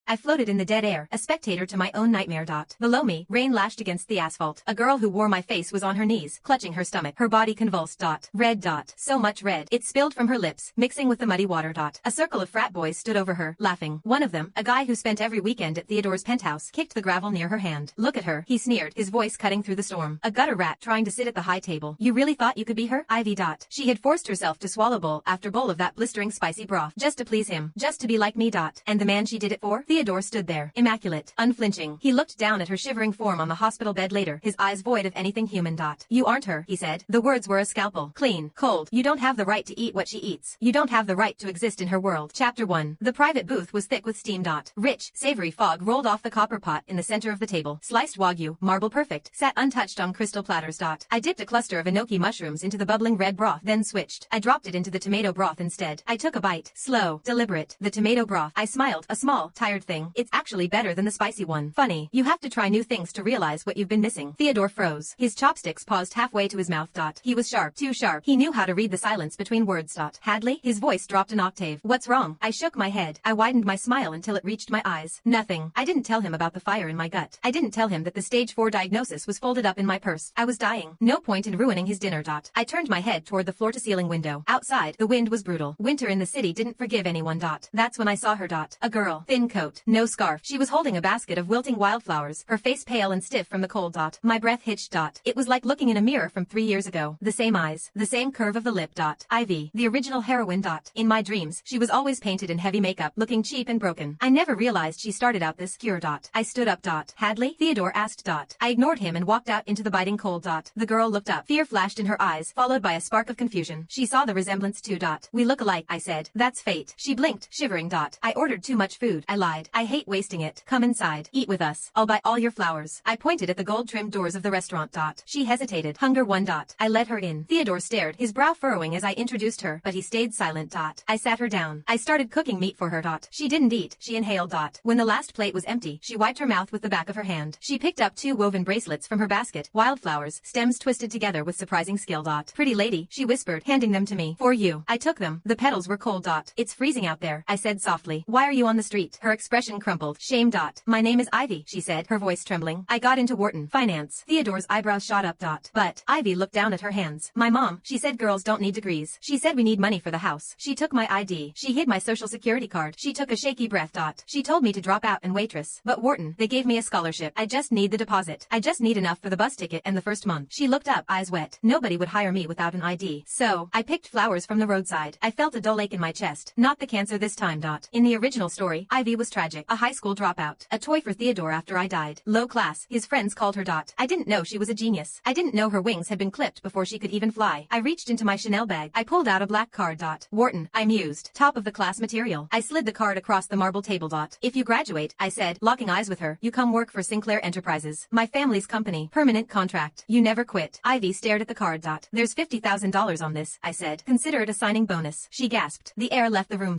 I floated in the dead air, a spectator to my own nightmare. Below me, rain lashed against the asphalt. A girl who wore my face was on her knees, clutching her stomach, her body convulsed. Red. So much red. It spilled from her lips, mixing with the muddy water. A circle of frat boys stood over her, laughing. One of them, a guy who spent every weekend at Theodore's penthouse, kicked the gravel near her hand. Look at her, he sneered, his voice cutting through the storm. A gutter rat trying to sit at the high table. You really thought you could be her? Ivy. She had forced herself to swallow bowl after bowl of that blistering spicy broth, just to please him, just to be like me. And the man she did it for? Theodore stood there, immaculate, unflinching. He looked down at her shivering form on the hospital bed later, his eyes void of anything human. You aren't her, he said. The words were a scalpel. Clean, cold. You don't have the right to eat what she eats. You don't have the right to exist in her world. Chapter 1. The private booth was thick with steam. Rich, savory fog rolled off the copper pot in the center of the table. Sliced wagyu, marble perfect, sat untouched on crystal platters. I dipped a cluster of enoki mushrooms into the bubbling red broth, then switched. I dropped it into the tomato broth instead. I took a bite. Slow, deliberate. The tomato broth. I smiled. A small, tired thing. It's actually better than the spicy one. Funny. You have to try new things to realize what you've been missing. Theodore froze. His chopsticks paused halfway to his mouth. He was sharp. Too sharp. He knew how to read the silence between words. Hadley? His voice dropped an octave. What's wrong? I shook my head. I widened my smile until it reached my eyes. Nothing. I didn't tell him about the fire in my gut. I didn't tell him that the stage 4 diagnosis was folded up in my purse. I was dying. No point in ruining his dinner. I turned my head toward the floor-to-ceiling window. Outside, the wind was brutal. Winter in the city didn't forgive anyone. That's when I saw her. A girl. Thin coat. No scarf. She was holding a basket of wilting wildflowers, her face pale and stiff from the cold. My breath hitched. It was like looking in a mirror from 3 years ago. The same eyes. The same curve of the lip. Ivy. The original heroine. In my dreams, she was always painted in heavy makeup, looking cheap and broken. I never realized she started out this cure. I stood up. Hadley? Theodore asked. I ignored him and walked out into the biting cold. The girl looked up. Fear flashed in her eyes, followed by a spark of confusion. She saw the resemblance too. We look alike, I said. That's fate. She blinked, shivering. I ordered too much food. I lied. I hate wasting it. Come inside. Eat with us. I'll buy all your flowers. I pointed at the gold-trimmed doors of the restaurant. She hesitated. Hunger won. I let her in. Theodore stared, his brow furrowing as I introduced her, but he stayed silent. I sat her down. I started cooking meat for her. She didn't eat. She inhaled. When the last plate was empty, she wiped her mouth with the back of her hand. She picked up 2 woven bracelets from her basket. Wildflowers, stems twisted together with surprising skill. Pretty lady, she whispered, handing them to me. For you. I took them. The petals were cold. It's freezing out there, I said softly. Why are you on the street? Her expression crumpled. Shame. My name is Ivy, she said, her voice trembling. I got into Wharton. Finance. Theodore's eyebrows shot up. But, Ivy looked down at her hands. My mom, she said girls don't need degrees. She said we need money for the house. She took my ID. She hid my social security card. She took a shaky breath. She told me to drop out and waitress. But Wharton, they gave me a scholarship. I just need the deposit. I just need enough for the bus ticket and the first month. She looked up, eyes wet. Nobody would hire me without an ID. So, I picked flowers from the roadside. I felt a dull ache in my chest. Not the cancer this time. In the original story, Ivy was tragic. A high school dropout. A toy for Theodore after I died. Low class, his friends called her. I didn't know she was a genius. I didn't know her wings had been clipped before she could even fly. I reached into my Chanel bag. I pulled out a black card. Wharton, I mused. Top of the class material. I slid the card across the marble table. If you graduate, I said, locking eyes with her, you come work for Sinclair Enterprises. My family's company. Permanent contract. You never quit. Ivy stared at the card. There's $50,000 on this, I said. Consider it a signing bonus. She gasped. The air left the room.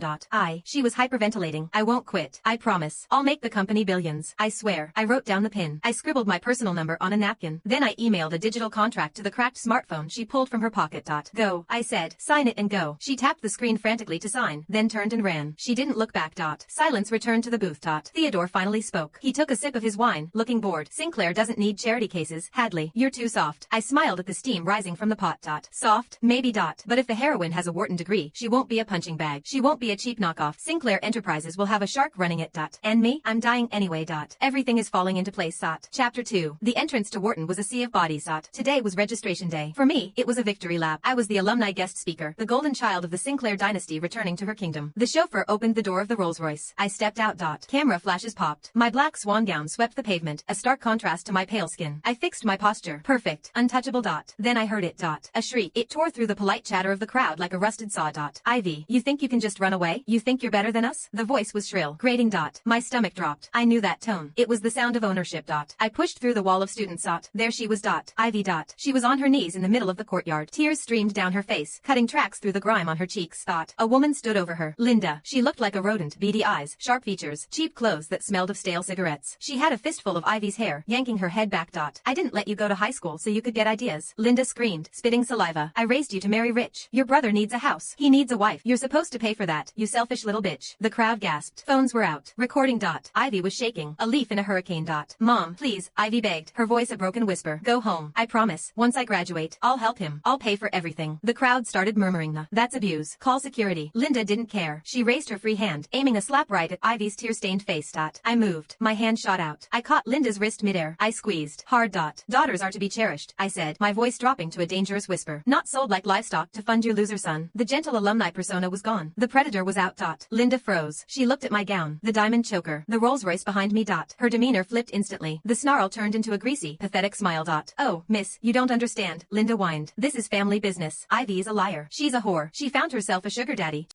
She was hyperventilating. I won't quit. I promise. I'll make the company billions. I swear. I wrote down the pin. I scribbled my personal number on a napkin. Then I emailed a digital contract to the cracked smartphone she pulled from her pocket. Go, I said. Sign it and go. She tapped the screen frantically to sign, then turned and ran. She didn't look back. Silence returned to the booth. Theodore finally spoke. He took a sip of his wine, looking bored. Sinclair doesn't need charity cases. Hadley, you're too soft. I smiled at the steam rising from the pot. Soft? Maybe. But if the heroine has a Wharton degree, she won't be a punching bag. She won't be a cheap knockoff. Sinclair Enterprises will have a shark running it. And me? I'm dying anyway. Everything is falling into place. Chapter 2. The entrance to Wharton was a sea of bodies. Today was registration day. For me, it was a victory lap. I was the alumni guest speaker, the golden child of the Sinclair dynasty returning to her kingdom. The chauffeur opened the door of the Rolls-Royce. I stepped out. Camera flashes popped. My black swan gown swept the pavement, a stark contrast to my pale skin. I fixed my posture. Perfect. Untouchable. Then I heard it. A shriek. It tore through the polite chatter of the crowd like a rusted saw. Ivy, you think you can just run away? You think you're better than us? The voice was shrill, grating. My stomach dropped. I knew that tone. It was the sound of ownership. I pushed through the wall of students. There she was. Ivy. She was on her knees in the middle of the courtyard. Tears streamed down her face, cutting tracks through the grime on her cheeks. A woman stood over her. Linda. She looked like a rodent. Beady eyes, sharp features, cheap clothes that smelled of stale cigarettes. She had a fistful of Ivy's hair, yanking her head back. I didn't let you go to high school so you could get ideas. Linda screamed, spitting saliva. I raised you to marry rich. Your brother needs a house. He needs a wife. You're supposed to pay for that, you selfish little bitch. The crowd gasped. Phones were out. out. Recording. Ivy was shaking. A leaf in a hurricane. Mom, please, Ivy begged, her voice a broken whisper. Go home. I promise. Once I graduate, I'll help him. I'll pay for everything. The crowd started murmuring. That's abuse. Call security. Linda didn't care. She raised her free hand, aiming a slap right at Ivy's tear-stained face. I moved. My hand shot out. I caught Linda's wrist midair. I squeezed hard. Daughters are to be cherished, I said, my voice dropping to a dangerous whisper. Not sold like livestock to fund your loser son. The gentle alumni persona was gone. The predator was out. Linda froze. She looked at my gown, the diamond choker, the Rolls Royce behind me. Her demeanor flipped instantly. The snarl turned into a greasy, pathetic smile. Oh, miss, you don't understand, Linda whined. This is family business. Ivy is a liar. She's a whore. She found herself a sugar daddy.